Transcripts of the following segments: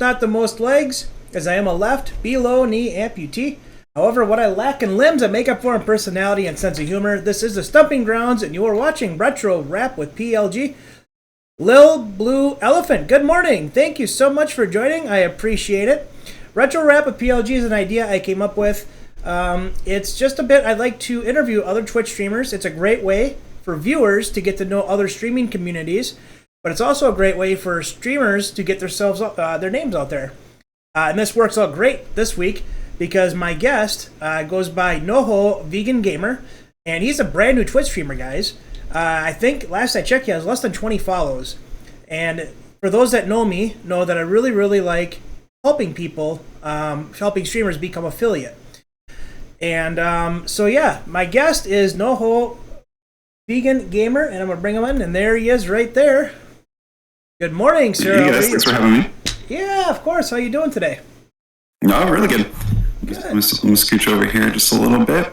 not the most legs, as I am a left below knee amputee. However, what I lack in limbs, I make up for in personality and sense of humor. This is the Stumping Grounds, and you are watching Retro Rap with PLG. Lil Blue Elephant, good morning. Thank you so much for joining. I appreciate it. Retro Rap with PLG is an idea I came up with. It's just a bit I'd like to interview other Twitch streamers. It's a great way for viewers to get to know other streaming communities, but it's also a great way for streamers to get their names out there. And this works out great this week because my guest goes by NoHoVeganGamer, and he's a brand new Twitch streamer, guys. I think last I checked, he has less than 20 follows. And for those that know me, know that I really, really like helping people, helping streamers become affiliate. And so yeah, my guest is NoHoVeganGamer, and I'm gonna bring him in, and there he is, right there. Good morning, sir. Hey guys, thanks for having me. Yeah, of course. How you doing today? No, really good. I'm gonna scooch over here just a little bit.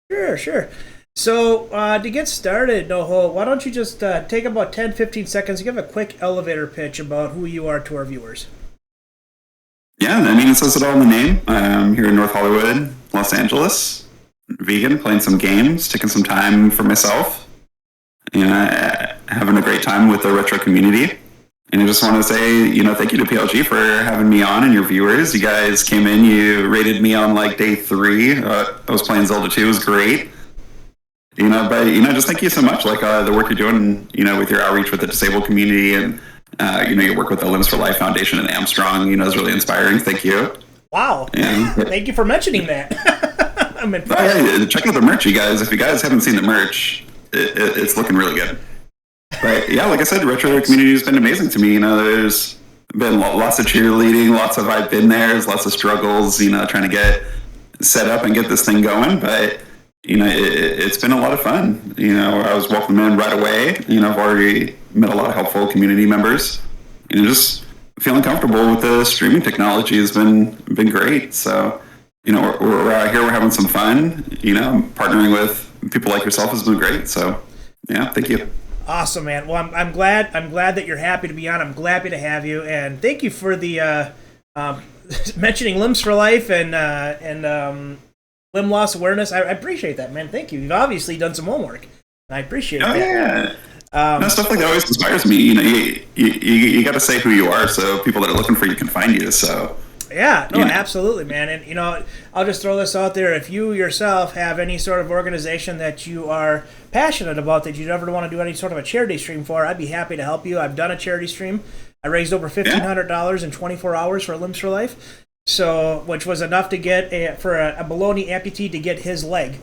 Sure. So, to get started, NoHo, why don't you just take about 10-15 seconds to give a quick elevator pitch about who you are to our viewers. Yeah, I mean, it says it all in the name. I'm here in North Hollywood, Los Angeles, vegan, playing some games, taking some time for myself, and having a great time with the retro community. And I just want to say, thank you to PLG for having me on and your viewers. You guys came in, you rated me on like day 3. I was playing Zelda 2, it was great. Just thank you so much. Like the work you're doing, with your outreach with the disabled community, and your work with the Limbs for Life Foundation and Armstrong, is really inspiring. Thank you. Wow. Yeah. Thank you for mentioning that. I'm impressed. Oh, yeah, check out the merch, you guys. If you guys haven't seen the merch, it's looking really good. But yeah, like I said, the retro community has been amazing to me. There's been lots of cheerleading, I've been there. There's lots of struggles, trying to get set up and get this thing going. But it's been a lot of fun. I was welcomed in right away. I've already met a lot of helpful community members. Just feeling comfortable with the streaming technology has been great. So, we're out here, we're having some fun. Partnering with people like yourself has been great. So, yeah, thank you. Awesome, man. Well, I'm glad that you're happy to be on. I'm glad to have you, and thank you for the mentioning Limbs for Life and limb loss awareness. I appreciate that, man. Thank you. You've obviously done some homework. I appreciate that. Yeah. Stuff like that always inspires me. You got to say who you are so people that are looking for you can find you. So yeah, no, absolutely, man. And I'll just throw this out there. If you yourself have any sort of organization that you are passionate about that you never want to do any sort of a charity stream for, I'd be happy to help you. I've done a charity stream. I raised over $1,500 in 24 hours for Limbs for Life. So, which was enough to get for a below-knee amputee to get his leg.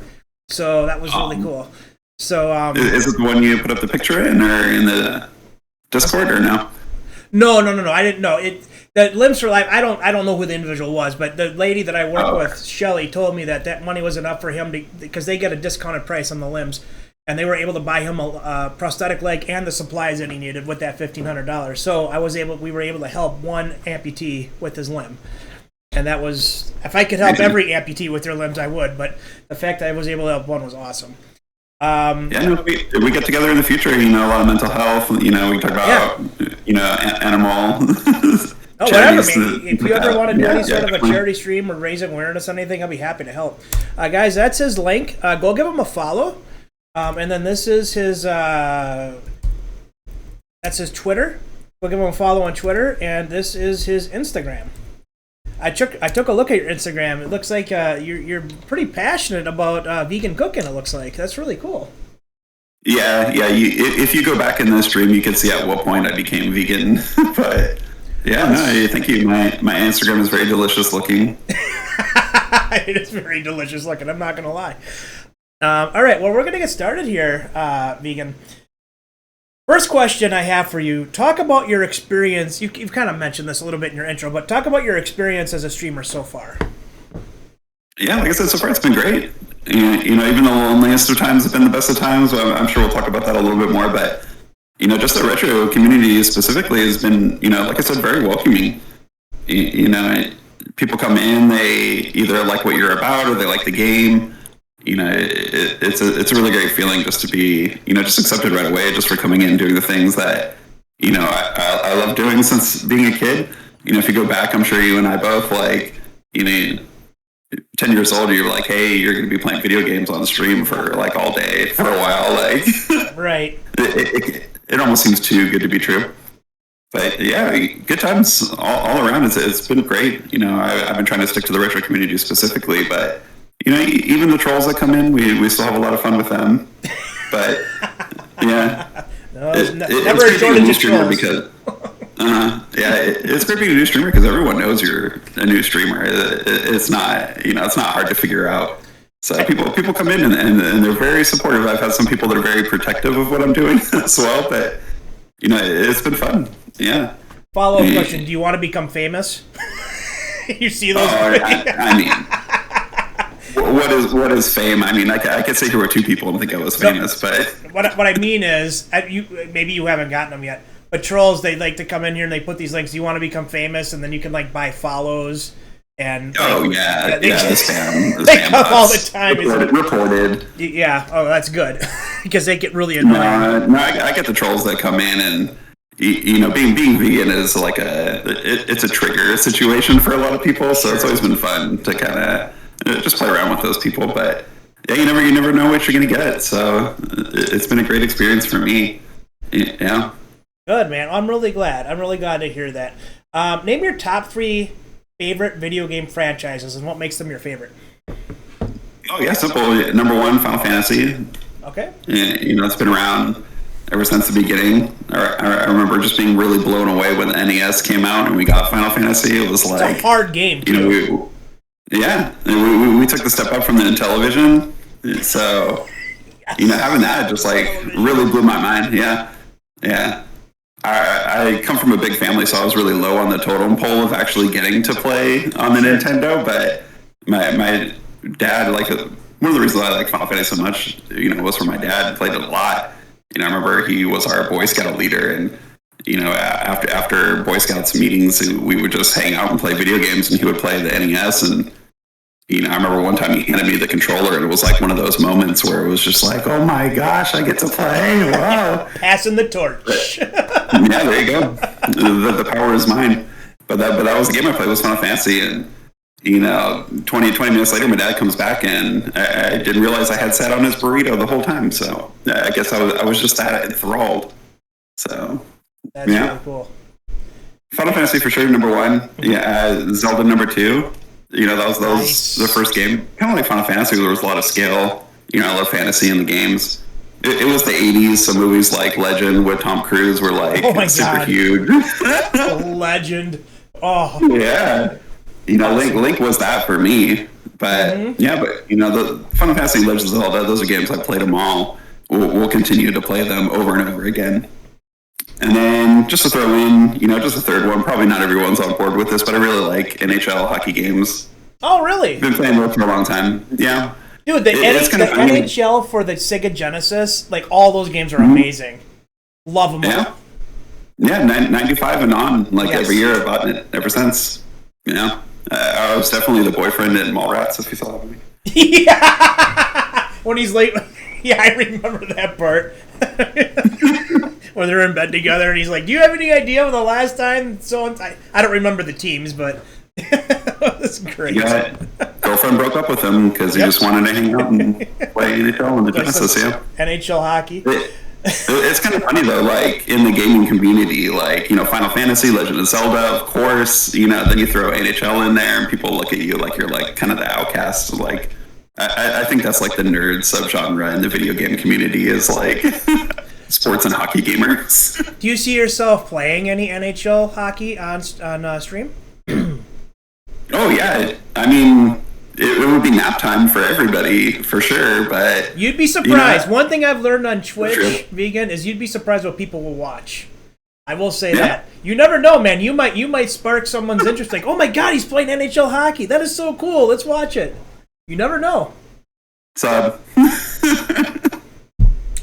So that was really cool. So, is it the one you put up the picture in, or in the Discord, or no? No. I didn't know it. The Limbs for Life. I don't know who the individual was, but the lady that I work with, Shelly, told me that money was enough for him because they get a discounted price on the limbs, and they were able to buy him a prosthetic leg and the supplies that he needed with that $1,500. So we were able to help one amputee with his limb. And that was, if I could help every amputee with their limbs, I would. But the fact that I was able to help one was awesome. We get together in the future. A lot of mental health. We can talk about, animal. Whatever, man. If you ever want to do any sort of a charity stream or raising awareness on anything, I'll be happy to help. Guys, that's his link. Go give him a follow. And then this is his. That's his Twitter. Go give him a follow on Twitter, and this is his Instagram. I took a look at your Instagram. It looks like you're pretty passionate about vegan cooking. It looks like that's really cool. Yeah. If you go back in the stream, you can see at what point I became vegan. But yeah, no, thank you. My Instagram is very delicious looking. It is very delicious looking. I'm not gonna lie. All right, well, we're gonna get started here, vegan. First question I have for you, talk about your experience. You've kind of mentioned this a little bit in your intro, but talk about your experience as a streamer so far. Yeah, like I said, so far it's been great. Even the loneliest of times have been the best of times. I'm sure we'll talk about that a little bit more, but, just the retro community specifically has been, like I said, very welcoming. People come in, they either like what you're about or they like the game. It's a really great feeling just to be, just accepted right away just for coming in and doing the things that, I love doing since being a kid. If you go back, I'm sure you and I both, like, 10 years old, you're like, hey, you're going to be playing video games on the stream for like all day for a while. Like, right. It almost seems too good to be true. But yeah, good times all around. It's been great. I've been trying to stick to the retro community specifically, but even the trolls that come in, we still have a lot of fun with them. But yeah, never a shortage of trolls. Because it's great being a new streamer because everyone knows you're a new streamer. It's not it's not hard to figure out. So people come in and they're very supportive. I've had some people that are very protective of what I'm doing as well, but it's been fun. Yeah. Follow-up question: do you want to become famous? You see those? I mean, what is fame? I mean, I could say there were two people and think I was famous, but what I mean is, maybe you haven't gotten them yet. But trolls, they like to come in here and they put these links. Do you want to become famous? And then you can like buy follows. And the spam. They come all the time. Reported. Yeah. Oh, that's good because they get really annoying. No, I get the trolls that come in and being vegan is like it's a trigger situation for a lot of people. So it's always been fun to kind of just play around with those people. But yeah, you never know what you're gonna get. So it's been a great experience for me. Yeah. Good, man. I'm really glad. To hear that. Name your top 3 favorite video game franchises and what makes them your favorite. Oh yeah, simple. Number 1, Final Fantasy. Okay. It's been around ever since the beginning. I remember just being really blown away when the NES came out and we got Final Fantasy. It was like it's a hard game. We took the step up from the Intellivision. So having that just like really blew my mind. Yeah. I come from a big family, so I was really low on the totem pole of actually getting to play on the Nintendo. But my dad, like, one of the reasons I like Final Fantasy so much, was for my dad. Played it a lot. I remember he was our Boy Scout leader, and after Boy Scouts meetings, we would just hang out and play video games, and he would play the NES. And I remember one time he handed me the controller, and it was like one of those moments where it was just like, oh my gosh, I get to play! Wow, passing the torch. Yeah, there you go. The power is mine. But that was the game I played, was Final Fantasy, and 20 minutes later, my dad comes back, and I didn't realize I had sat on his burrito the whole time. So I guess I was just that enthralled. So that's really cool. Final Fantasy for sure, number 1. Yeah, Zelda number 2. That was the first game. Kind of like Final Fantasy, there was a lot of scale. I love fantasy in the games. It was the 80s, so movies like Legend with Tom Cruise were like super huge. Legend. Oh. Yeah. Link was that for me. But the Final Fantasy, Legend of Zelda, those are games I played them all. We'll continue to play them over and over again. And then just to throw in, just a third one, probably not everyone's on board with this, but I really like NHL hockey games. Oh, really? Been playing those for a long time. Yeah. Dude, the NHL for the Sega Genesis, like, all those games are amazing. Love them all. Yeah, 95 and on, every year I've bought it ever since. I was definitely the boyfriend in Mallrats, if you saw that movie. Yeah! When he's late. Yeah, I remember that part. When they're in bed together, and he's like, do you have any idea when the last time I don't remember the teams, but that's great. Yeah, girlfriend broke up with him because he just wanted to hang out and play NHL in the Genesis, NHL hockey. It's kind of funny, though, like, in the gaming community, like, Final Fantasy, Legend of Zelda, of course, then you throw NHL in there, and people look at you like you're, like, kind of the outcast. Like, I think that's, like, the nerd subgenre in the video game community is, like, sports and hockey gamers. Do you see yourself playing any NHL hockey on stream? Oh, yeah. I mean, it would be nap time for everybody, for sure, but... You'd be surprised. One thing I've learned on Twitch, Vegan, is you'd be surprised what people will watch. I will say that. You never know, man. You might spark someone's interest, like, oh my god, he's playing NHL hockey. That is so cool. Let's watch it. You never know. So...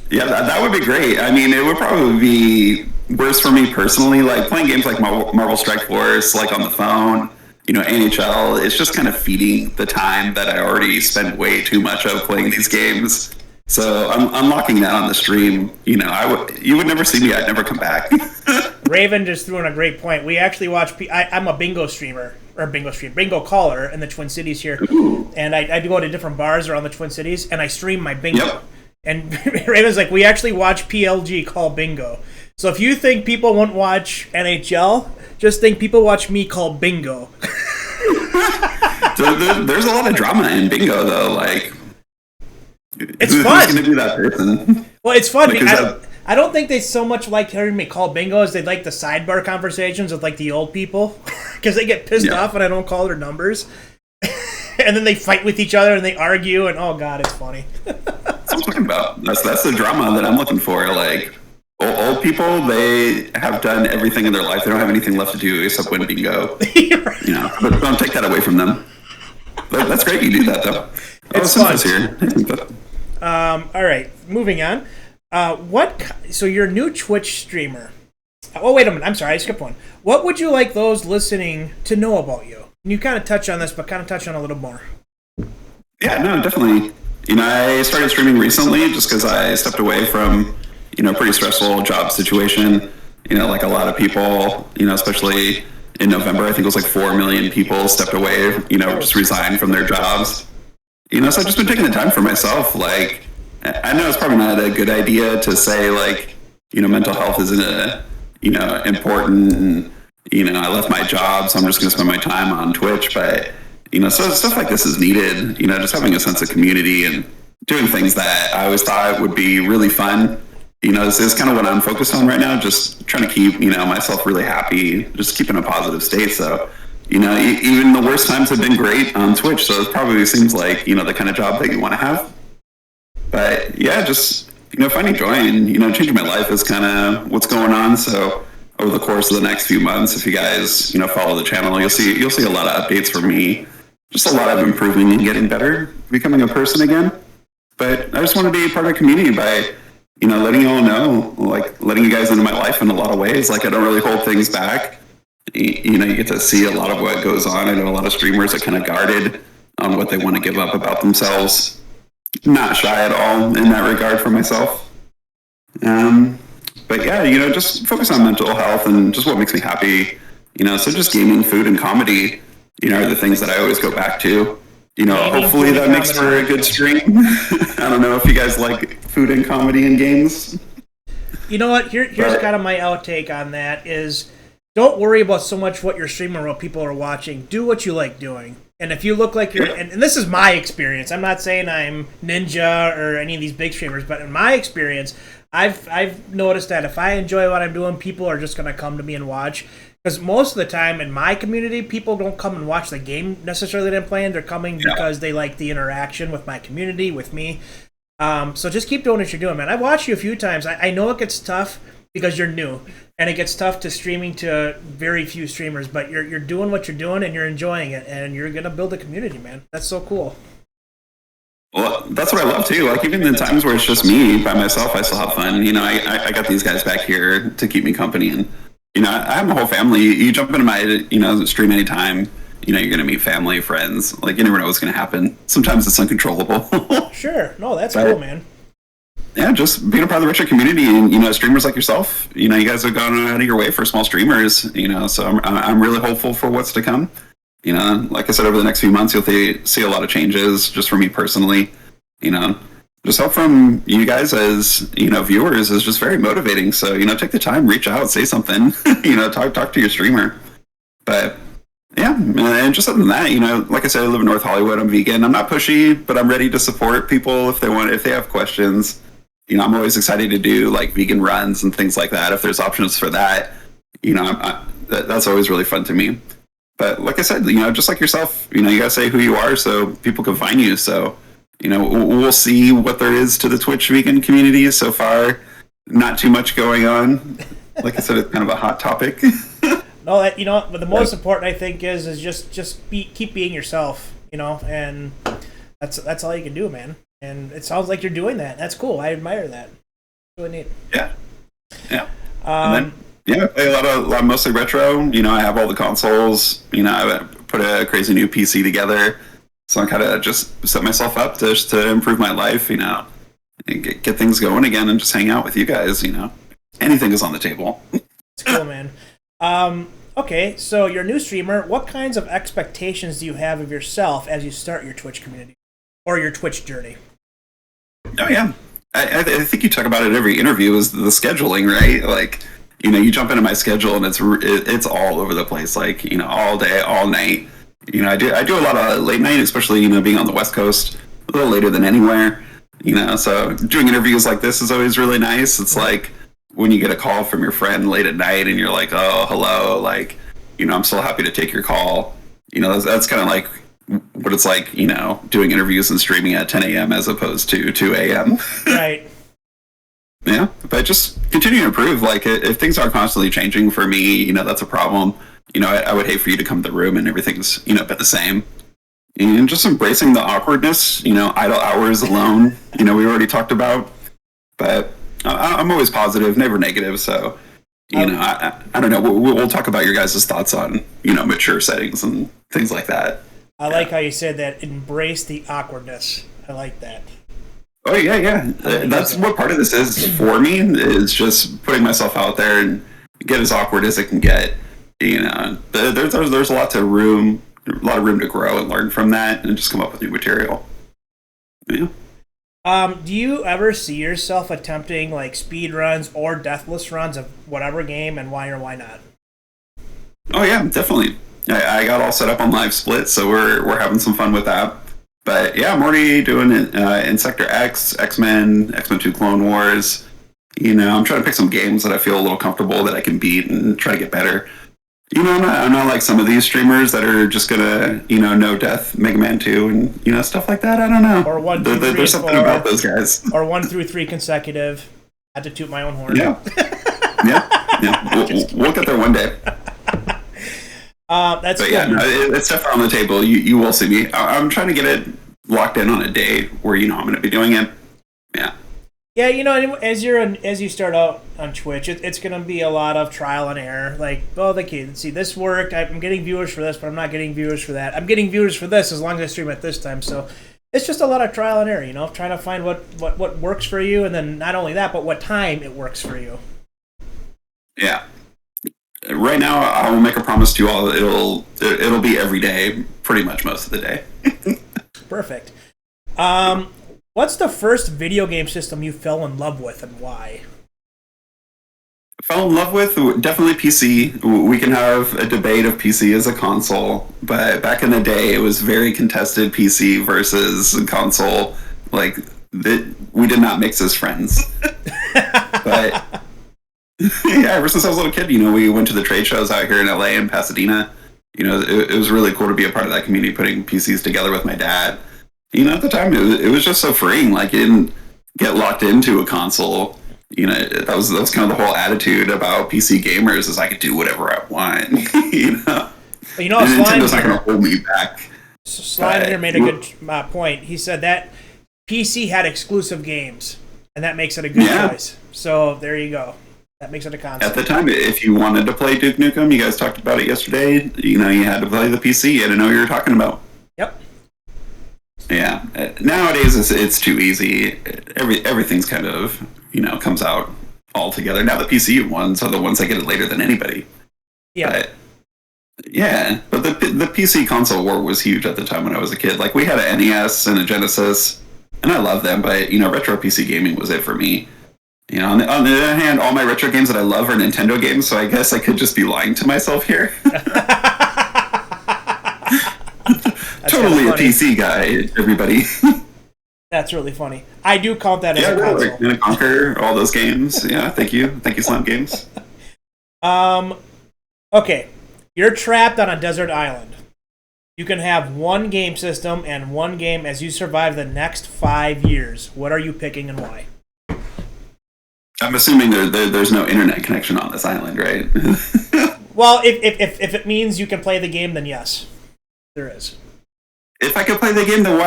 Yeah, that would be great. I mean, it would probably be worse for me personally, like playing games like Marvel Strike Force, like on the phone, NHL. It's just kind of feeding the time that I already spend way too much of playing these games. So I'm unlocking that on the stream. You would never see me. I'd never come back. Raven just threw in a great point. We actually watch. I'm a bingo streamer or bingo caller in the Twin Cities here, Ooh. and I go to different bars around the Twin Cities, and I stream my bingo. Yep. And Raven's like, we actually watch PLG call bingo. So if you think people won't watch NHL, just think people watch me call bingo. So there's a lot of drama in bingo, though. Like, it's fun. Who's going to be that person? Well, it's fun. I don't think they so much like hearing me call bingo as they like the sidebar conversations with like the old people, because they get pissed off when I don't call their numbers, and then they fight with each other and they argue, and oh god, it's funny. That's what I'm talking about. That's the drama that I'm looking for. Like, old people, they have done everything in their life. They don't have anything left to do except win bingo. Right. But don't take that away from them. But that's great you do that, though. It's fun. Here. All right, moving on. So you're a new Twitch streamer. Oh, wait a minute. I'm sorry, I skipped one. What would you like those listening to know about you? And you kind of touch on this, but kind of touch on a little more. Yeah, no, definitely. I started streaming recently just because I stepped away from, a pretty stressful job situation. Like a lot of people, especially in November, I think it was like 4 million people stepped away, just resigned from their jobs. So I've just been taking the time for myself. Like, I know it's probably not a good idea to say, like, mental health isn't important. And, I left my job, so I'm just going to spend my time on Twitch. But, so stuff like this is needed, just having a sense of community and doing things that I always thought would be really fun. This is kind of what I'm focused on right now, just trying to keep, myself really happy, just keep in a positive state. So, even the worst times have been great on Twitch. So it probably seems like, the kind of job that you want to have. But yeah, just, finding joy and, changing my life is kind of what's going on. So over the course of the next few months, if you guys, follow the channel, you'll see a lot of updates from me. Just a lot of improving and getting better, becoming a person again. But I just want to be part of the community by, letting you all know, like letting you guys into my life in a lot of ways. Like I don't really hold things back. You get to see a lot of what goes on. I know a lot of streamers are kind of guarded on what they want to give up about themselves. Not shy at all in that regard for myself. But yeah, just focus on mental health and just what makes me happy. So just gaming, food, and comedy, are the things that I always go back to. Hopefully that makes for a good stream. I don't know if you guys like food and comedy and games. You know what? Here's kind of my outtake on that is don't worry about so much what you're streaming or what people are watching. Do what you like doing. And if you look like you're... And this is my experience. I'm not saying I'm Ninja or any of these big streamers, but in my experience, I've noticed that if I enjoy what I'm doing, people are just going to come to me and watch. Because most of the time in my community, people don't come and watch the game necessarily that I'm playing. They're coming because they like the interaction with my community, with me. So just keep doing what you're doing, man. I've watched you a few times. I know it gets tough because you're new. And it gets tough to streaming to very few streamers. But you're doing what you're doing and you're enjoying it. And you're going to build a community, man. That's so cool. Well, that's what I love, too. Like, even in times where it's just me by myself, I still have fun. I got these guys back here to keep me company. And I have a whole family. You jump into my, stream anytime, you're going to meet family, friends. Like, you never know what's going to happen. Sometimes it's uncontrollable. Sure. No, that's cool, man. Yeah, just being a part of the retro community and, streamers like yourself, you guys have gone out of your way for small streamers, so I'm really hopeful for what's to come. Like I said, over the next few months, you'll see a lot of changes just for me personally, just help from you guys as, viewers is just very motivating. So, take the time, reach out, say something, talk to your streamer. But yeah, and just other than that, like I said, I live in North Hollywood. I'm vegan. I'm not pushy, but I'm ready to support people if they have questions. I'm always excited to do like vegan runs and things like that. If there's options for that, that's always really fun to me. But like I said, just like yourself, you gotta say who you are so people can find you. So, we'll see what there is to the Twitch vegan community. So far, not too much going on. Like I said, it's kind of a hot topic. No, but the most important I think is just keep being yourself, and that's all you can do, man. And it sounds like you're doing that. That's cool. I admire that. Really neat. Yeah. And then, I play a lot mostly retro. I have all the consoles. I put a crazy new PC together. So I kind of just set myself up to improve my life. get things going again and just hang out with you guys. Anything is on the table. It's cool, man. Okay, so you're a new streamer. What kinds of expectations do you have of yourself as you start your Twitch community or your Twitch journey? Oh yeah, I think you talk about it every interview is the scheduling, right? Like, you jump into my schedule and it's all over the place. Like, all day, all night. I do a lot of late night, especially being on the West Coast, a little later than anywhere. So doing interviews like this is always really nice. It's like when you get a call from your friend late at night and you're like, oh, hello, like, I'm still happy to take your call. That's kind of like what it's like, doing interviews and streaming at 10 a.m. as opposed to 2 a.m. Right. Yeah, but just continue to improve. Like, if things are constantly changing for me, that's a problem. I would hate for you to come to the room and everything's, been the same. And just embracing the awkwardness, idle hours alone, we already talked about. But I'm always positive, never negative. So, I don't know. We'll talk about your guys' thoughts on, mature settings and things like that. I like how you said that. Embrace the awkwardness. I like that. Oh, yeah. That's what part of this is for me, is just putting myself out there and get as awkward as it can get. There's a lot of room to grow and learn from that and just come up with new material. Yeah. Do you ever see yourself attempting like speed runs or deathless runs of whatever game, and why or why not? Oh yeah, definitely. I got all set up on Live Split, so we're having some fun with that. But yeah, I'm already doing it in Sector X, X-Men 2 Clone Wars. I'm trying to pick some games that I feel a little comfortable that I can beat and try to get better. I'm not like some of these streamers that are just gonna, no death, Mega Man 2, and stuff like that. I don't know. Or 1, 2, 3, there's something 4, about those guys. Or 1 through 3 consecutive. I had to toot my own horn. Yeah. Yeah. We'll get there one day. That's but good. Yeah, no, it's definitely on the table. You will see me. I'm trying to get it locked in on a day where I'm going to be doing it. Yeah. Yeah, as you start out on Twitch, it's going to be a lot of trial and error. Like, okay, let's see, this worked. I'm getting viewers for this, but I'm not getting viewers for that. I'm getting viewers for this as long as I stream at this time. So it's just a lot of trial and error. Trying to find what works for you, and then not only that, but what time it works for you. Yeah. Right now, I will make a promise to you all. It'll be every day, pretty much most of the day. Perfect. What's the first video game system you fell in love with, and why? Fell in love with? Definitely PC. We can have a debate of PC as a console, but back in the day, it was very contested PC versus console. Like, we did not mix as friends. But yeah, ever since I was a little kid, we went to the trade shows out here in LA and Pasadena. It was really cool to be a part of that community, putting PCs together with my dad. At the time, it was just so freeing. Like, you didn't get locked into a console. That was kind of the whole attitude about PC gamers, is I could do whatever I want. Nintendo's not going to hold me back. Slime here made a good point. He said that PC had exclusive games, and that makes it a good choice. So there you go. That makes it a console. At the time, if you wanted to play Duke Nukem, you guys talked about it yesterday. You had to play the PC. You had to know what you were talking about. Yep. Yeah. Nowadays, it's too easy. Everything's kind of, comes out all together. Now the PC ones are the ones that get it later than anybody. Yeah. But the PC console war was huge at the time when I was a kid. Like, we had an NES and a Genesis, and I love them, but, retro PC gaming was it for me. On the other hand, all my retro games that I love are Nintendo games, so I guess I could just be lying to myself here. Totally a PC guy, everybody. That's really funny. I do count that as a console. Like Command & Conquer, all those games. Yeah, thank you, Slime Games. Okay, you're trapped on a desert island. You can have one game system and one game as you survive the next 5 years. What are you picking and why? I'm assuming there's no internet connection on this island, right? Well, if it means you can play the game, then yes, there is. If I could play the game, then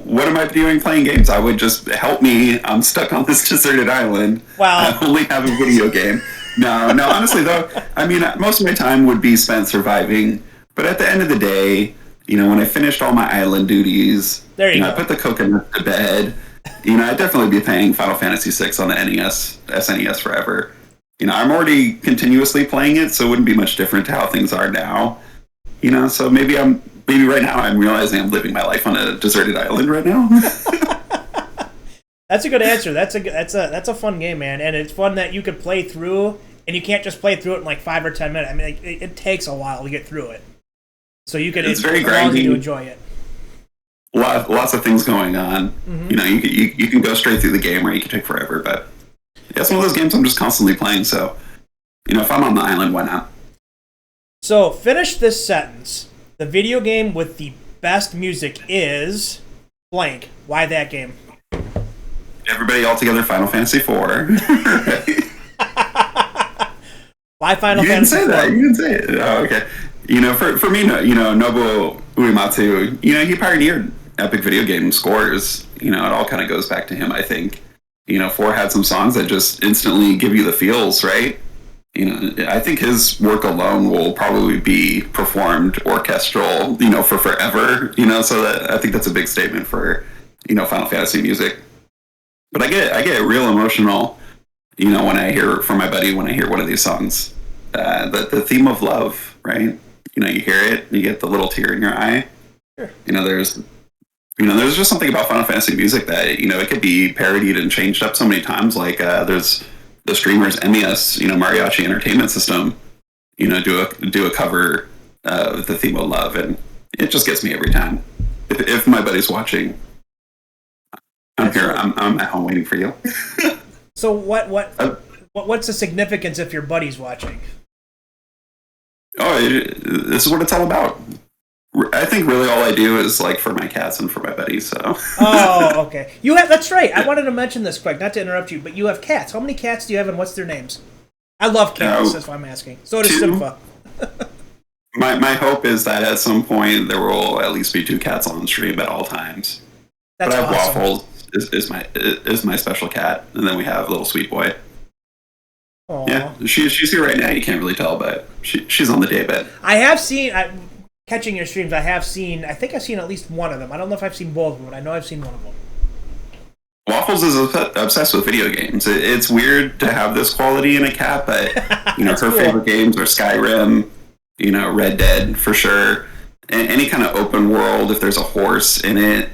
what am I doing playing games? I would just help me. I'm stuck on this deserted island. Well, I only have a video game. No, honestly, though, I mean, most of my time would be spent surviving. But at the end of the day, when I finished all my island duties, there you go. I put the coconut to bed. I'd definitely be playing Final Fantasy VI on the SNES forever. I'm already continuously playing it, so it wouldn't be much different to how things are now. So maybe right now I'm realizing I'm living my life on a deserted island right now. That's a good answer. That's a fun game, man, and it's fun that you could play through, and you can't just play through it in like 5 or 10 minutes. I mean, it takes a while to get through it, so you could it's very grindy to enjoy it. Lots of things going on. Mm-hmm. You can go straight through the game, or you can take forever. But it's one of those games I'm just constantly playing. So, if I'm on the island, why not? So finish this sentence. The video game with the best music is blank. Why that game? Everybody all together, Final Fantasy IV. Why Final you Fantasy IV? You didn't say it. Oh, okay. For me, Nobuo Uematsu, he pioneered epic video game scores. It all kind of goes back to him, I think. 4 had some songs that just instantly give you the feels, right? I think his work alone will probably be performed orchestral, for forever. So I think that's a big statement for, Final Fantasy music. But I get real emotional, when I hear from my buddy when I hear one of these songs. The theme of love, right? You hear it, you get the little tear in your eye. Sure. There's just something about Final Fantasy music that it could be parodied and changed up so many times. Like there's the streamers MES, Mariachi Entertainment System, do a cover of the theme of love, and it just gets me every time. If my buddy's watching, I'm here. I'm at home waiting for you. So what's the significance if your buddy's watching? This is what it's all about. I think really all I do is like for my cats and for my buddies. So. Oh, okay. That's right. I wanted to mention this quick, not to interrupt you, but you have cats. How many cats do you have, and what's their names? I love cats. That's why I'm asking. So does 2. Simfa. My hope is that at some point there will at least be 2 cats on stream at all times. That's but I have awesome. Waffles is my special cat, and then we have little Sweet Boy. Aww. Yeah, she's here right now. You can't really tell, but she's on the daybed. I have seen. Catching your streams, I think I've seen at least one of them. I don't know if I've seen both of them, but I know I've seen one of them. Waffles is obsessed with video games. It's weird to have this quality in a cat, but her cool. favorite games are Skyrim, Red Dead for sure. Any kind of open world, if there's a horse in it,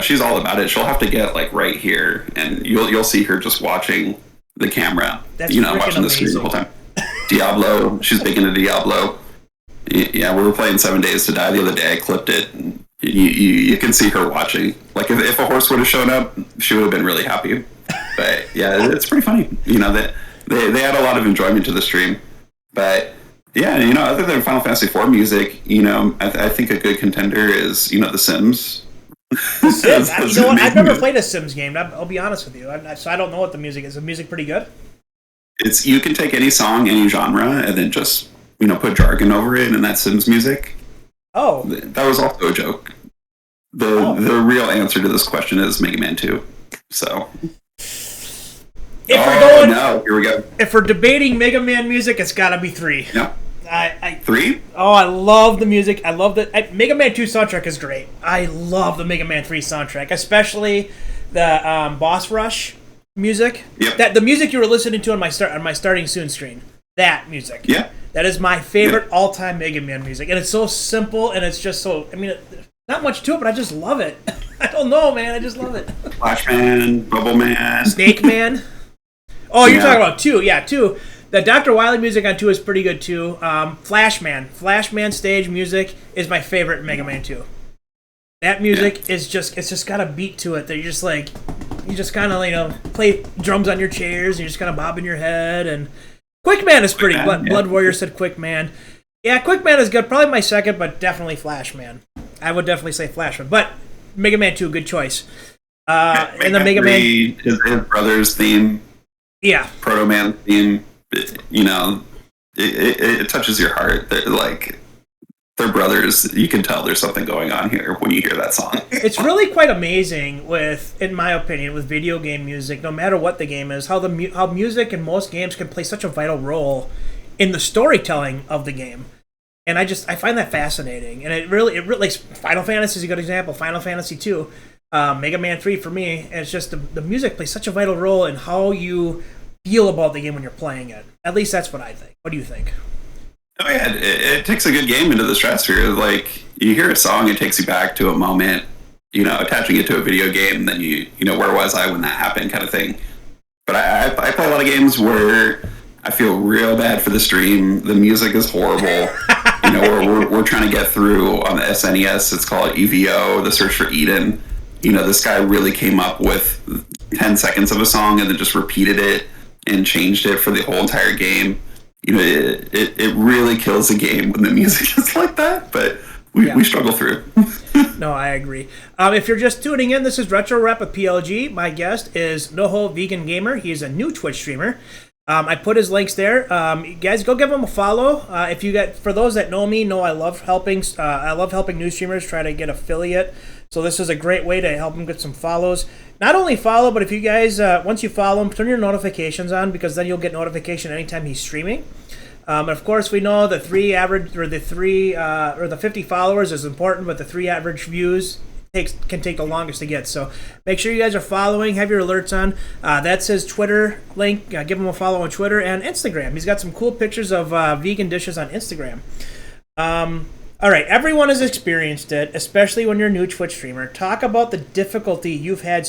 she's all about it. She'll have to get like right here, and you'll see her just watching the camera. That's watching the screen the whole time. Diablo, she's big into Diablo. Yeah, we were playing 7 Days to Die the other day. I clipped it. And you can see her watching. Like if a horse would have shown up, she would have been really happy. But yeah, it's pretty funny. That they add a lot of enjoyment to the stream. But yeah, other than Final Fantasy IV music, I think a good contender is The Sims. The Sims. I've never played a Sims game. I'll be honest with you. So I don't know what the music is. Is the music pretty good? You can take any song, any genre, and then just put jargon over it, and that's Sims music. Oh. That was also a joke. The real answer to this question is Mega Man 2. So. Here we go. If we're debating Mega Man music, it's got to be 3. Yeah. 3? Oh, I love the music. I love the Mega Man 2 soundtrack is great. I love the Mega Man 3 soundtrack, especially the Boss Rush music. Yep. The music you were listening to on my starting soon screen. That music. Yeah. That is my favorite all-time Mega Man music, and it's so simple, and it's just so. I mean, not much to it, but I just love it. I don't know, man. I just love it. Flash Man, Bubble Man, Snake Man. Oh, you're talking about 2? Yeah, 2. The Dr. Wily music on 2 is pretty good too. Flash Man stage music is my favorite in Mega Man 2. That music is it's just got a beat to it that you just kind of play drums on your chairs and you're just kind of bobbing your head. And Quick Man is pretty. Blood Warrior said Quick Man. Yeah, Quick Man is good. Probably my second, but definitely Flash Man. I would definitely say Flash Man, but Mega Man 2, good choice. And the Mega Man, his brother's theme. Yeah. Proto Man theme. It touches your heart. They're brothers. You can tell there's something going on here when you hear that song. It's really quite amazing in my opinion, with video game music, no matter what the game is, how music in most games can play such a vital role in the storytelling of the game. And I find that fascinating. And it really like Final Fantasy is a good example. Final Fantasy 2. Mega Man 3 for me, and it's just the music plays such a vital role in how you feel about the game when you're playing it. At least that's what I think. What do you think? Oh yeah, it takes a good game into the stratosphere. Like you hear a song, it takes you back to a moment. Attaching it to a video game, then where was I when that happened, kind of thing. But I play a lot of games where I feel real bad for the stream. The music is horrible. We're trying to get through on the SNES. It's called EVO, the Search for Eden. This guy really came up with 10 seconds of a song and then just repeated it and changed it for the whole entire game. It really kills the game when the music is like that, but we struggle through. No, I agree. If you're just tuning in, this is Retro Rap with PLG. My guest is NoHoVeganGamer. He's a new Twitch streamer. I put his links there. You guys, go give him a follow. For those that know me, know I love helping. I love helping new streamers try to get affiliate. So this is a great way to help them get some follows. Not only follow, but if you guys once you follow him, turn your notifications on, because then you'll get notification anytime he's streaming. And of course, we know the 50 followers is important, but the 3 average views can take the longest to get. So make sure you guys are following, have your alerts on. That's his Twitter link. Give him a follow on Twitter and Instagram. He's got some cool pictures of vegan dishes on Instagram. All right, everyone has experienced it, especially when you're a new Twitch streamer. Talk about the difficulty you've had.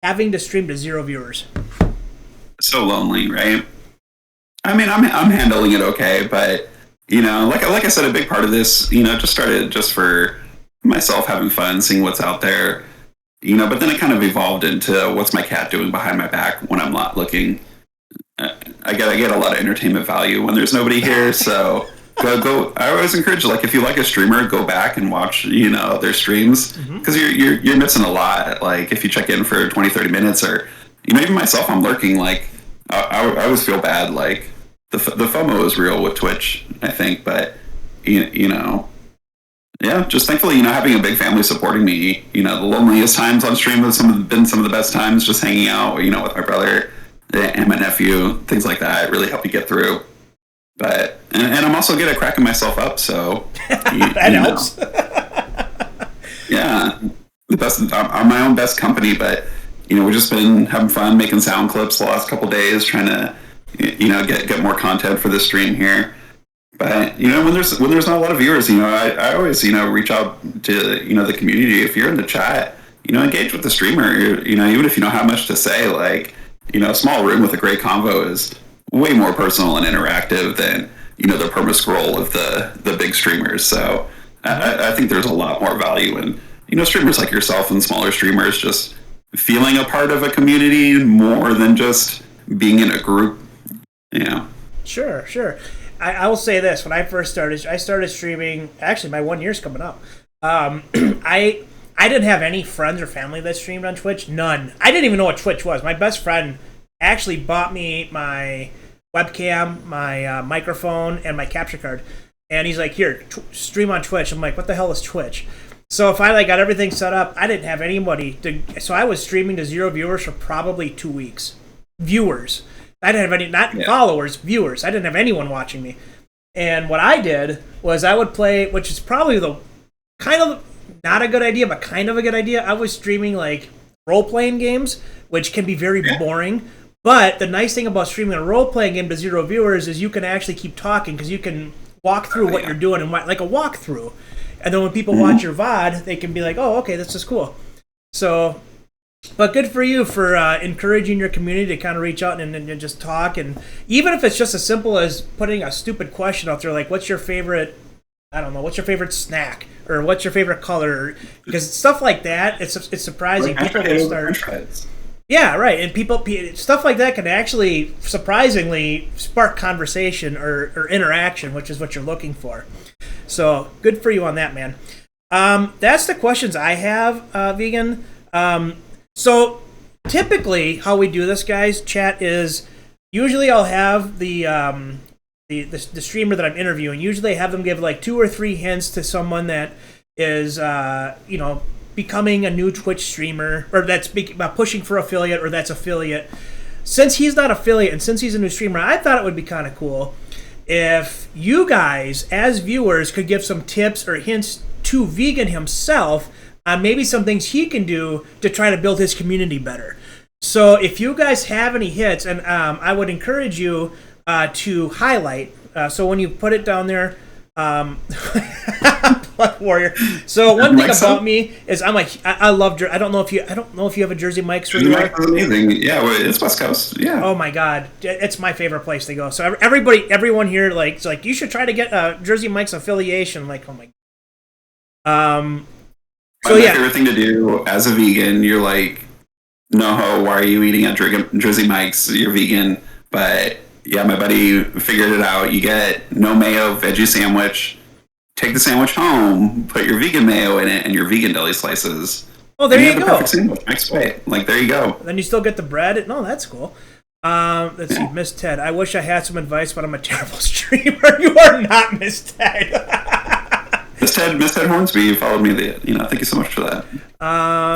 Having to stream to 0 viewers. So lonely, right? I mean, I'm handling it okay, but like I said, a big part of this, just started just for myself having fun, seeing what's out there, but then it kind of evolved into what's my cat doing behind my back when I'm not looking. I get a lot of entertainment value when there's nobody here, so go. I always encourage, like, if you like a streamer, go back and watch their streams, because you're missing a lot. Like if you check in for 20-30 minutes, or even myself, I'm lurking. Like I always feel bad. Like the FOMO is real with Twitch, I think, but yeah, just thankfully, having a big family supporting me. The loneliest times on stream have been some of the best times, just hanging out, with my brother and my nephew, things like that. Really help you get through. But and I'm also good at cracking myself up, so that helps. Yeah, I'm my own best company, but we've just been having fun making sound clips the last couple days, trying to get more content for the stream here. But when there's not a lot of viewers, I always reach out to the community. If you're in the chat, engage with the streamer. Even if you don't have much to say, like a small room with a great convo is way more personal and interactive than the perma scroll of the big streamers. So I think there's a lot more value in streamers like yourself and smaller streamers just feeling a part of a community more than just being in a group. Sure. I will say this: when I first started, I started streaming. Actually, my 1 year's coming up. I didn't have any friends or family that streamed on Twitch. None. I didn't even know what Twitch was. My best friend actually bought me my webcam, my microphone, and my capture card. And he's like, here, stream on Twitch. I'm like, what the hell is Twitch? So finally got everything set up. I didn't have anybody so I was streaming to 0 viewers for probably 2 weeks. Viewers. I didn't have any, not followers, viewers. I didn't have anyone watching me. And what I did was I would play, which is probably the kind of not a good idea, but kind of a good idea. I was streaming like role-playing games, which can be very boring. But the nice thing about streaming a role-playing game to 0 viewers is you can actually keep talking, because you can walk through what you're doing, and like a walkthrough. And then when people watch your VOD, they can be like, oh, okay, this is cool. So, but good for you for encouraging your community to kind of reach out and just talk. And even if it's just as simple as putting a stupid question out there, like, what's your favorite, I don't know, what's your favorite snack? Or what's your favorite color? Because stuff like that, it's surprising. People will start... Yeah, right. And stuff like that can actually surprisingly spark conversation or interaction, which is what you're looking for. So good for you on that, man. That's the questions I have, Vegan. So typically how we do this, guys, chat, is usually I'll have the streamer that I'm interviewing. Usually I have them give like 2 or 3 hints to someone that is, becoming a new Twitch streamer, or that's pushing for affiliate, or that's affiliate. Since he's not affiliate and since he's a new streamer, I thought it would be kind of cool if you guys, as viewers, could give some tips or hints to vegan himself on maybe some things he can do to try to build his community better. So if you guys have any hits, and I would encourage you to highlight. So when you put it down there, Blood Warrior. So one thing about me is I love. I don't know if you have a Jersey Mike's. Jersey Mike's is amazing. Yeah, it's West Coast. Yeah. Oh my God, it's my favorite place to go. So everyone here it's like you should try to get a Jersey Mike's affiliation. Like, oh my. So my favorite thing to do as a vegan, you're like, NoHo, why are you eating at Jersey Mike's? You're vegan, but yeah, my buddy figured it out. You get no mayo veggie sandwich. Take the sandwich home, put your vegan mayo in it, and your vegan deli slices. Oh, there you go. The perfect sandwich next way. Like, there you go. Then you still get the bread. No, that's cool. Let's see, Miss Ted. I wish I had some advice, but I'm a terrible streamer. You are not Miss Ted. Miss Ted Hornsby, you followed me. Thank you so much for that.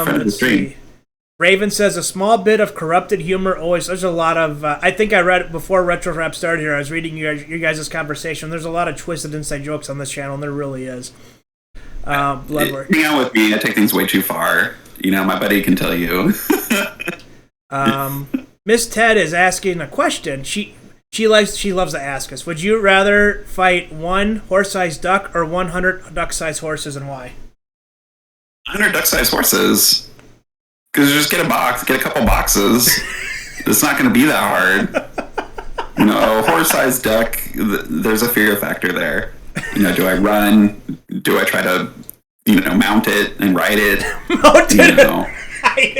Friend of the stream. See. Raven says a small bit of corrupted humor always. There's a lot of. I think I read it before Retro Rap started here. I was reading you guys' conversation. There's a lot of twisted inside jokes on this channel, and there really is. Bloodwork. Hang out with me. I take things way too far. My buddy can tell you. Miss Ted is asking a question. She loves to ask us. Would you rather fight one horse-sized duck or 100 duck-sized horses, and why? 100 duck-sized horses. Because you just get a couple boxes. It's not going to be that hard. A horse-sized duck, there's a fear factor there. Do I run? Do I try to, mount it and ride it?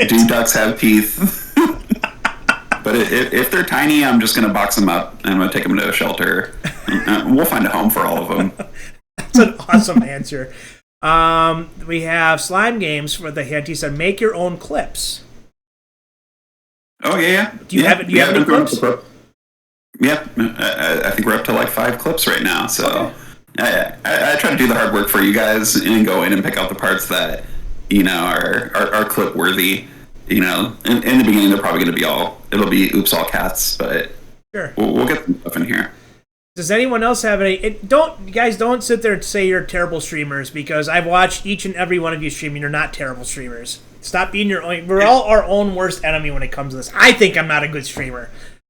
Do ducks have teeth? But if they're tiny, I'm just going to box them up and I'm going to take them to a shelter. We'll find a home for all of them. That's an awesome answer. We have Slime Games for the hint. He said, make your own clips. Oh, yeah. Do you have any clips? Yeah. I think we're up to like 5 clips right now. So I try to do the hard work for you guys and go in and pick out the parts that, are clip worthy. In the beginning, they're probably going to be it'll be oops, all cats, but sure. We'll get some stuff in here. Does anyone else have any? Don't sit there and say you're terrible streamers, because I've watched each and every one of you stream and you're not terrible streamers. Stop being your own. We're all our own worst enemy when it comes to this. I think I'm not a good streamer,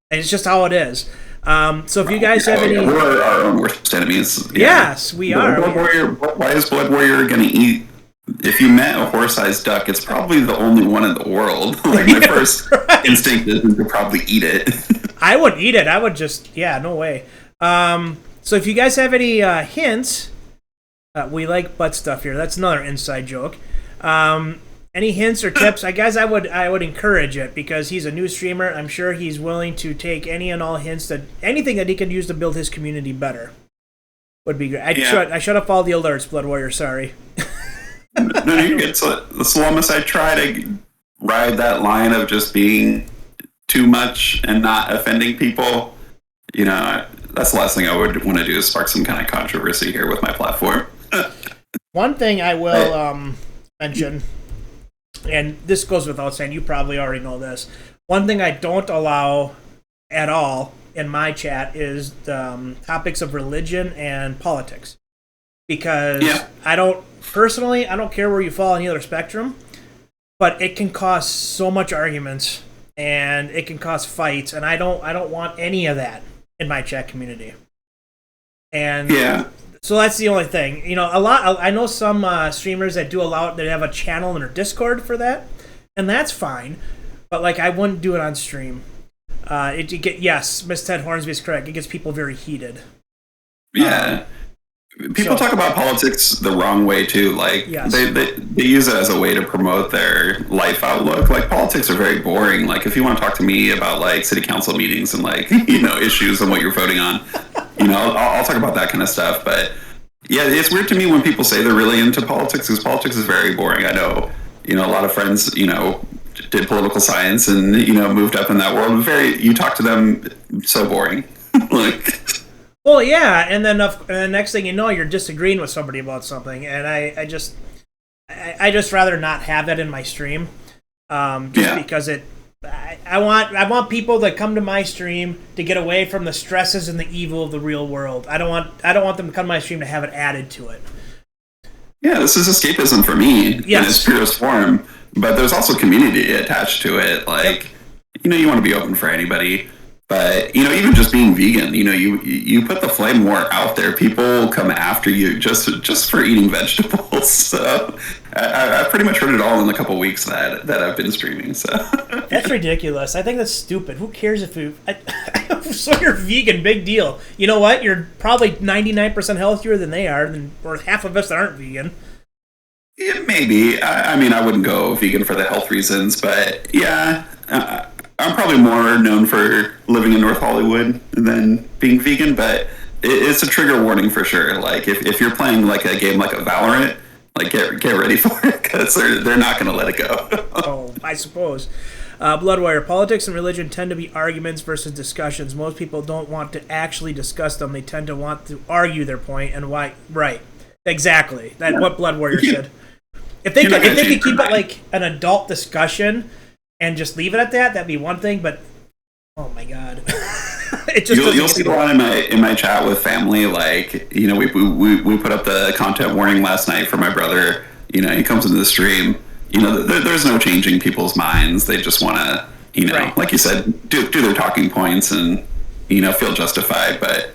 and it's just how it is. So if you guys have any, we're our own worst enemies. Yes, we are. Blood Warrior. Why is Blood Warrior going to eat? If you met a horse-sized duck, it's probably the only one in the world. Like my first instinct is to probably eat it. I wouldn't eat it. I would just no way. So if you guys have any hints, we like butt stuff here. That's another inside joke. Any hints or tips? I would encourage it, because he's a new streamer. I'm sure he's willing to take any and all hints, that anything that he can use to build his community better would be great. I shut up all the alerts, Blood Warrior. Sorry. No, you're good. So the long I try to ride that line of just being too much and not offending people, that's the last thing I would want to do, is spark some kind of controversy here with my platform. One thing I will mention, and this goes without saying, you probably already know this. One thing I don't allow at all in my chat is topics of religion and politics. Because I don't care where you fall on either spectrum, but it can cause so much arguments and it can cause fights, and I don't want any of that in my chat community. And so that's the only thing. I know some streamers that do allow it, that have a channel in their Discord for that, and that's fine. But I wouldn't do it on stream. Miss Ted Hornsby is correct. It gets people very heated. Yeah. People talk about politics the wrong way too. They use it as a way to promote their life outlook. Politics are very boring. If you want to talk to me about city council meetings and issues and what you're voting on, I'll talk about that kind of stuff. But yeah, it's weird to me when people say they're really into politics, because politics is very boring. I know, a lot of friends, did political science and moved up in that world. You talk to them, so boring. Well, yeah, and then the next thing you know, you're disagreeing with somebody about something, and I just rather not have that in my stream, because I want people that come to my stream to get away from the stresses and the evil of the real world. I don't want them to come to my stream to have it added to it. yeah, this is escapism for me in its purest form. But there's also community attached to it. Like, you want to be open for anybody. But, even just being vegan, you put the flame war out there. People come after you just for eating vegetables. So I've pretty much heard it all in the couple weeks that I've been streaming. So that's ridiculous. I think that's stupid. Who cares if you... so you're vegan, big deal. You know what? You're probably 99% healthier than they are, or half of us that aren't vegan. Yeah, maybe. I mean, I wouldn't go vegan for the health reasons, but yeah... I'm probably more known for living in North Hollywood than being vegan, but it's a trigger warning for sure. Like, if you're playing like a game like a Valorant, like get ready for it, because they're not going to let it go. Oh, I suppose. Bloodwire, politics and religion tend to be arguments versus discussions. Most people don't want to actually discuss them. They tend to want to argue their point and why. Right. Exactly. That's what Bloodwarrior said. If they could keep it like an adult discussion and just leave it at that, that'd be one thing, but oh my god. It just you'll see a lot in my chat with family, like, we put up the content warning last night for my brother. He comes into the stream. There's no changing people's minds. They just want to, right. Like you said, do their talking points and, feel justified. But,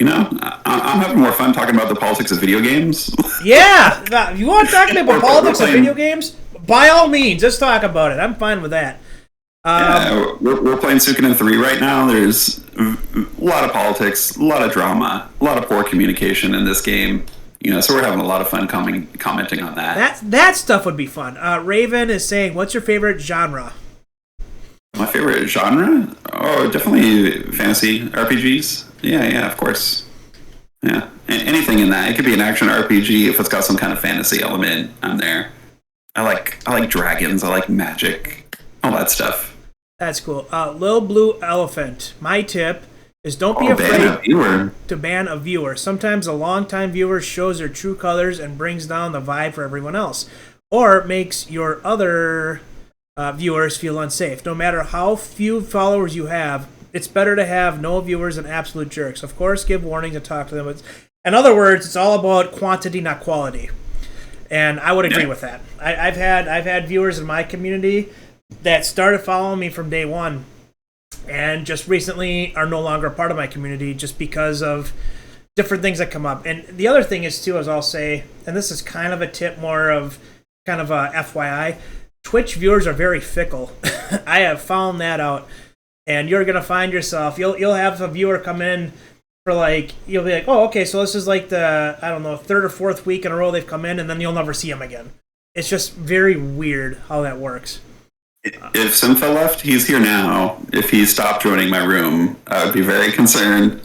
I'm having more fun talking about the politics of video games. Yeah! You want to talk about politics of video games? By all means, let's talk about it. I'm fine with that. Yeah, we're playing Suikoden 3 right now. There's a lot of politics, a lot of drama, a lot of poor communication in this game. So we're having a lot of fun commenting on that. That stuff would be fun. Raven is saying, what's your favorite genre? My favorite genre? Oh, definitely fantasy RPGs. Yeah, of course. Yeah, anything in that. It could be an action RPG if it's got some kind of fantasy element. I'm there. I like dragons. I like magic. All that stuff. That's cool. Lil Blue Elephant. My tip is don't be afraid to ban a viewer. Sometimes a long-time viewer shows their true colors and brings down the vibe for everyone else. Or makes your other viewers feel unsafe. No matter how few followers you have, it's better to have no viewers than absolute jerks. Of course, give warnings and talk to them. In other words, it's all about quantity, not quality. And I would agree with that. I've had viewers in my community that started following me from day one, and just recently are no longer a part of my community just because of different things that come up. And the other thing is too, as I'll say, and this is kind of a tip, more of kind of a FYI, Twitch viewers are very fickle. I have found that out, and you're gonna find yourself you'll have a viewer come in. You'll be like, oh, okay, so this is like the, I don't know, third or fourth week in a row they've come in, and then you'll never see them again. It's just very weird how that works. If Simfa left, he's here now. If he stopped joining my room, I would be very concerned.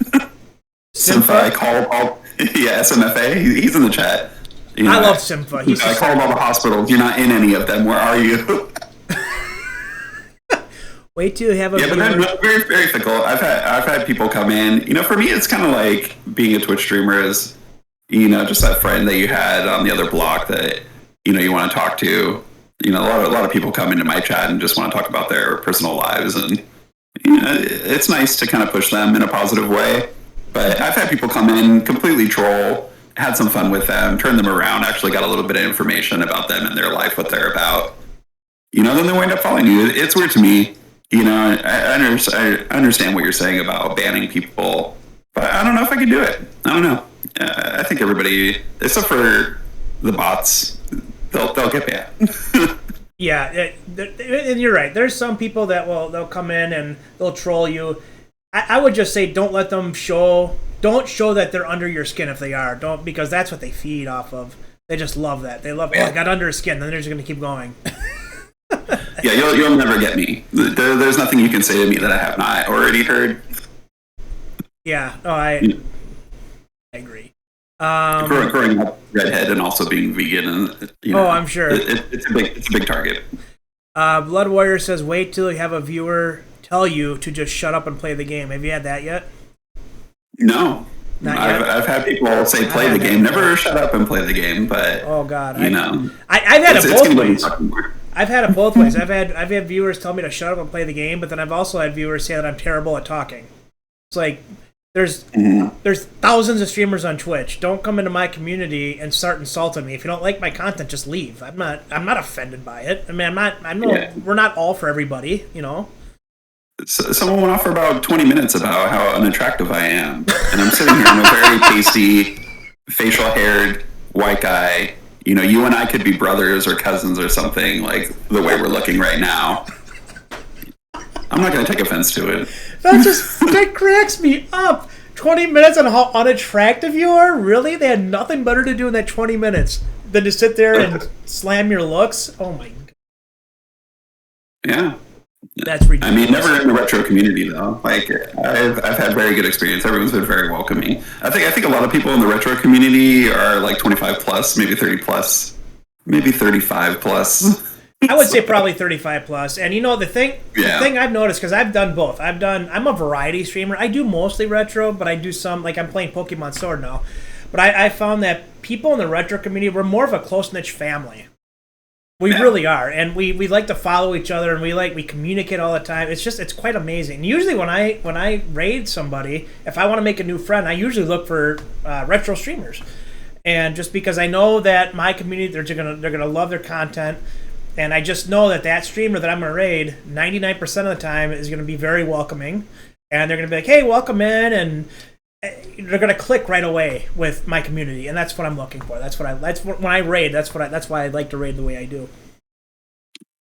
Simfa, I called SMFA. He's in the chat. I love Simfa. I called all the hospitals. You're not in any of them. Where are you? Wait till you have a but they're very, very fickle. I've had people come in. For me, it's kind of like being a Twitch streamer is, just that friend that you had on the other block that, you want to talk to. A lot of people come into my chat and just want to talk about their personal lives, and it's nice to kind of push them in a positive way. But I've had people come in, completely troll, had some fun with them, turned them around, actually got a little bit of information about them and their life, what they're about. Then they wind up following you. It's weird to me. I understand what you're saying about banning people, but I don't know if I could do it. I don't know. I think everybody, except for the bots, they'll get banned. Yeah, and you're right. There's some people that they'll come in and they'll troll you. I would just say don't let them don't show that they're under your skin if they are. Don't, because that's what they feed off of. They just love that. They love, I got under his skin, then they're just going to keep going. Yeah, you'll never get me. There's nothing you can say to me that I have not already heard. Yeah, I agree. Growing up redhead and also being vegan, and I'm sure it's a big target. Blood Warrior says, "Wait till you have a viewer tell you to just shut up and play the game." Have you had that yet? No. I've had people say play the game, never shut up and play the game, but oh god, I've had it both ways. I've had it both ways. I've had viewers tell me to shut up and play the game, but then I've also had viewers say that I'm terrible at talking. It's like, There's thousands of streamers on Twitch. Don't come into my community and start insulting me. If you don't like my content, just leave. I'm not offended by it. I mean, we're not all for everybody, you know. So, someone went off for about 20 minutes about how unattractive I am, and I'm sitting here in a very pasty, facial-haired white guy. You know, you and I could be brothers or cousins or something, like the way we're looking right now. I'm not going to take offense to it. That cracks me up. 20 minutes on how unattractive you are? Really? They had nothing better to do in that 20 minutes than to sit there and slam your looks? Oh my god. Yeah. That's ridiculous. I mean, never in the retro community though. Like, I've had very good experience. Everyone's been very welcoming. I think a lot of people in the retro community are like 25 plus, maybe 30 plus, maybe 35 plus. I would say probably 35 plus. And you know, the thing I've noticed, because I've done both. I'm a variety streamer. I do mostly retro, but I do some, like I'm playing Pokemon Sword now. But I found that people in the retro community, we're more of a close-knit family. We really are. And we like to follow each other, and we communicate all the time. It's quite amazing. And usually when I raid somebody, if I want to make a new friend, I usually look for retro streamers. And just because I know that my community, they're gonna love their content. And I just know that streamer that I'm going to raid, 99% of the time is going to be very welcoming. And they're going to be like, hey, welcome in. And they're going to click right away with my community. And that's what I'm looking for. When I raid, that's why I like to raid the way I do.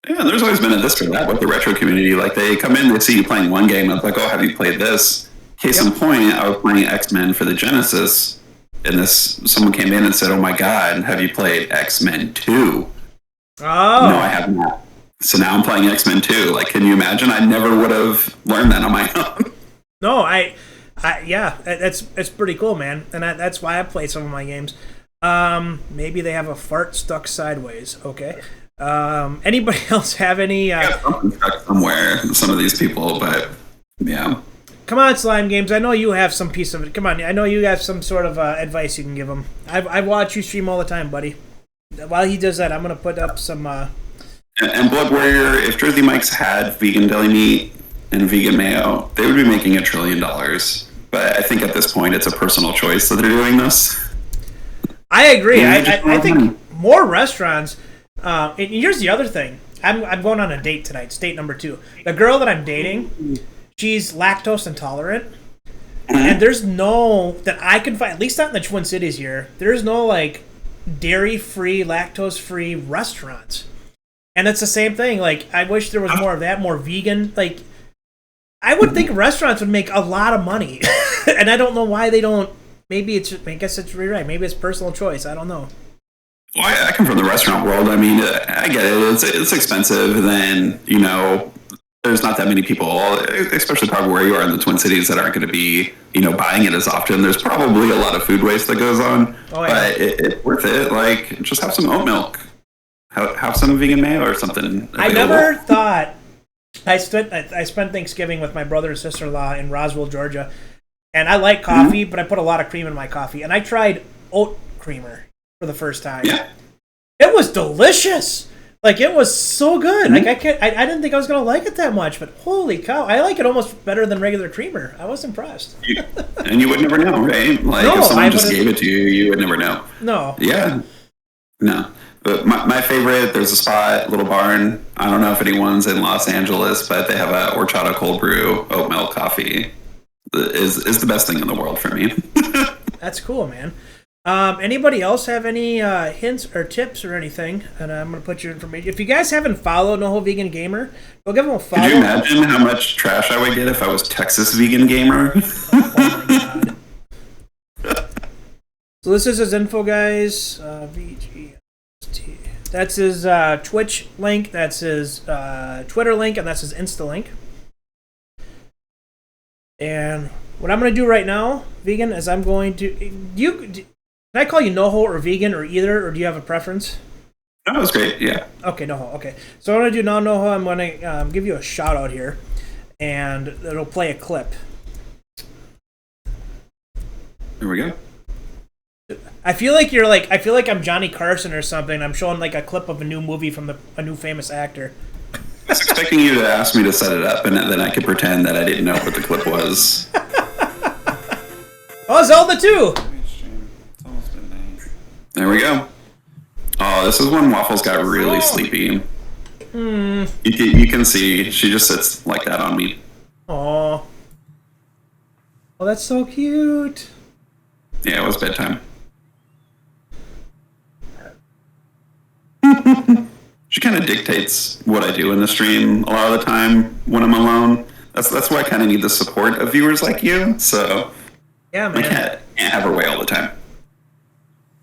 Yeah, there's always been a this or that with the retro community. Like, they come in, they see you playing one game, and it's like, oh, have you played this? Case in point, I was playing X-Men for the Genesis. And someone came in and said, oh my god, have you played X-Men 2? Oh. No, I have not. So now I'm playing X-Men 2. Like, can you imagine? I never would have learned that on my own. No, it's pretty cool, man. And that's why I play some of my games. Maybe they have a fart stuck sideways. Okay. Anybody else have any? Something stuck somewhere. Some of these people, but yeah. Come on, Slime Games. I know you have some piece of it. Come on, I know you have some sort of advice you can give them. I watch you stream all the time, buddy. While he does that, I'm going to put up some... And Blood Warrior, if Jersey Mike's had vegan deli meat and vegan mayo, they would be making $1 trillion. But I think at this point, it's a personal choice that they're doing this. I agree. I think more restaurants... and here's the other thing. I'm going on a date tonight. It's date number 2. The girl that I'm dating, she's lactose intolerant. And there's no... that I can find, at least not in the Twin Cities here, there's no, like... dairy-free, lactose-free restaurants. And it's the same thing. Like, I wish there was more of that, more vegan. Like, I would think restaurants would make a lot of money. And I don't know why they don't. I guess it's really right. Maybe it's personal choice. I don't know. Well, I come from the restaurant world. I mean, I get it. It's expensive. Then, you know, there's not that many people, especially probably where you are in the Twin Cities, that aren't going to be, you know, buying it as often. There's probably a lot of food waste that goes on, but it's worth it. Like, just have some oat milk, have some vegan mayo or something available. I never thought. I spent Thanksgiving with my brother and sister-in-law in Roswell, Georgia, and I like coffee, but I put a lot of cream in my coffee. And I tried oat creamer for the first time. Yeah, it was delicious. Like, it was so good. Like, I didn't think I was going to like it that much, but holy cow. I like it almost better than regular creamer. I was impressed. And you would never know, right? Like, if someone just gave it to you, you would never know. No. Yeah. No. But my favorite, there's a spot, Little Barn. I don't know if anyone's in Los Angeles, but they have a horchata cold brew oat milk coffee. Is the best thing in the world for me. That's cool, man. Anybody else have any hints or tips or anything? And I'm going to put your information. If you guys haven't followed NoHoVeganGamer, go give them a follow. Could you imagine how much trash I would get if I was Texas Vegan Gamer? Oh my god. So this is his info, guys. VGST. That's his Twitch link. That's his Twitter link, and that's his Insta link. And what I'm going to do right now, Vegan, is I'm going to... Can I call you NoHo or Vegan or either, or do you have a preference? No, that's great, yeah. Okay, NoHo, okay. So what I'm going to do now, NoHo, I'm going to give you a shout-out here, and it'll play a clip. Here we go. I feel like I'm Johnny Carson or something. I'm showing like a clip of a new movie from a new famous actor. I was expecting you to ask me to set it up, and then I could pretend that I didn't know what the clip was. Oh, Zelda 2! It's almost midnight. There we go. Oh, this is when Waffles got really sleepy. You can see she just sits like that on me. Aw. Oh, that's so cute. Yeah, it was bedtime. She kind of dictates what I do in the stream a lot of the time when I'm alone. That's why I kind of need the support of viewers like you. So Yeah, I man. can't have her way all the time.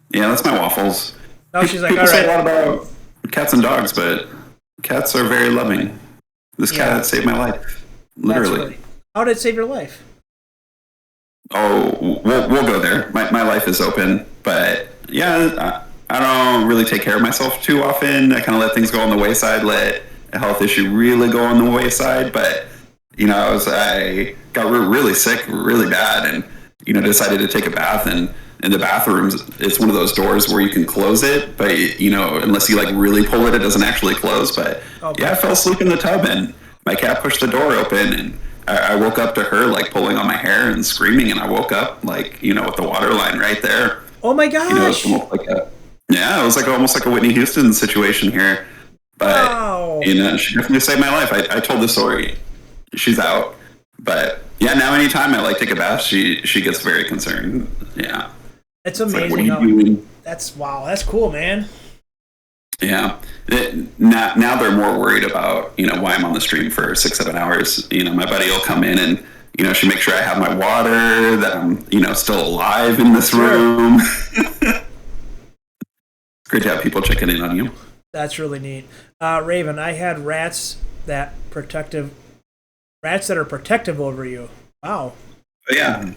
Yeah, that's my Waffles. Oh, she's like, People all say a right. lot about cats and dogs, but cats are very loving. This cat saved my life, literally. How did it save your life? Oh, we'll go there. My life is open, but yeah, I don't really take care of myself too often. I kind of let things go on the wayside, let a health issue really go on the wayside. But you know, I got really sick, really bad, and you know, decided to take a bath. And in the bathrooms, it's one of those doors where you can close it, but you know, unless you like really pull it, it doesn't actually close. But yeah, I fell asleep in the tub, and my cat pushed the door open, and I woke up to her like pulling on my hair and screaming, and I woke up like, you know, with the water line right there. Oh my gosh! You know, it's almost like it was like almost like a Whitney Houston situation here. But you know, she definitely saved my life. I told the story. She's out, but yeah, now anytime I like take a bath, she gets very concerned. Yeah, it's amazing. Like, what are you doing? That's cool, man. Yeah. Now they're more worried about, you know, why I'm on the stream for 6-7 hours. You know, my buddy will come in and, you know, she'll make sure I have my water, that I'm, you know, still alive in this room. Great to have people checking in on you. That's really neat. Raven, I had rats that are protective over you. Wow. But yeah.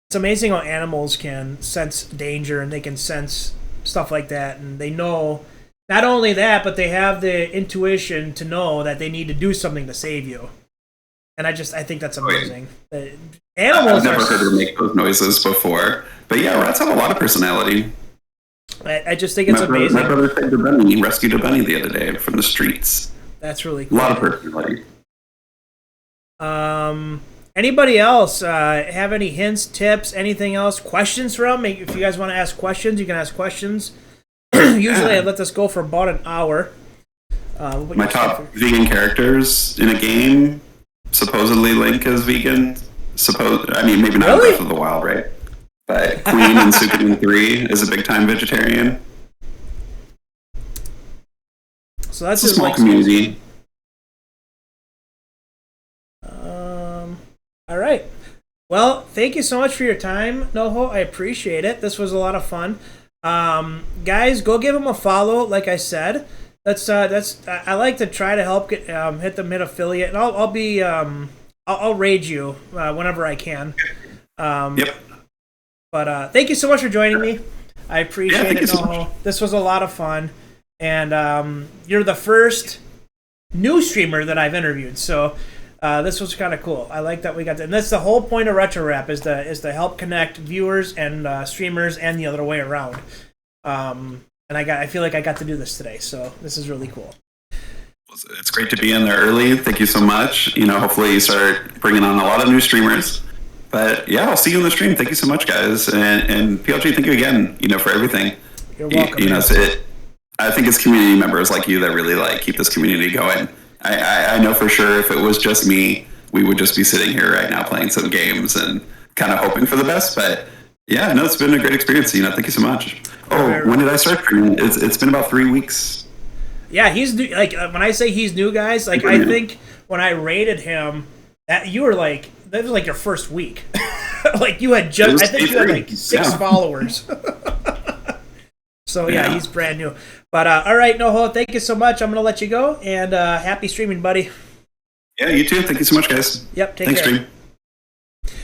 It's amazing how animals can sense danger and they can sense stuff like that, and they know. Not only that, but they have the intuition to know that they need to do something to save you. And I think that's amazing. Animals. I've never heard her make those noises before. But yeah, rats have a lot of personality. I just think it's amazing. My brother saved a bunny. He rescued a bunny the other day from the streets. That's really cool. A lot of personality. Anybody else have any hints, tips, anything else? Questions from? If you guys want to ask questions, you can ask questions. Usually I let this go for about an hour. My top vegan characters in a game, supposedly Link is vegan. Maybe not Really? Breath of the Wild, right? But Queen in Suikoden 3 is a big-time vegetarian. So that's it's a small community. All right. Well, thank you so much for your time, NoHo. I appreciate it. This was a lot of fun. Guys, go give him a follow. Like I said, I like to try to help get hit affiliate, and I'll raid you whenever I can. Yep. But thank you so much for joining me. I appreciate it, NoHo. This was a lot of fun, and you're the first new streamer that I've interviewed. So this was kind of cool. I like that we got to, and that's the whole point of Retro Rap is to help connect viewers and streamers and the other way around. And I feel like I got to do this today, so this is really cool. It's great to be in there early. Thank you so much. You know, hopefully you start bringing on a lot of new streamers. But yeah, I'll see you in the stream. Thank you so much, guys. And PLG, thank you again, you know, for everything. You're welcome. You know, I think it's community members like you that really like keep this community going. I know for sure if it was just me, we would just be sitting here right now playing some games and kind of hoping for the best. But yeah, no, it's been a great experience. You know, thank you so much. Oh, when did I start streaming? It's been about 3 weeks. Yeah, he's new. Like when I say he's new, guys, like I think when I rated him, that you were like that was like your first week. Like you had just, I think you had like 6 followers. So yeah, he's brand new. But all right, NoHo, thank you so much. I'm gonna let you go, and happy streaming, buddy. Yeah, you too. Thank you so much, guys. Yep, take Thanks, care. stream.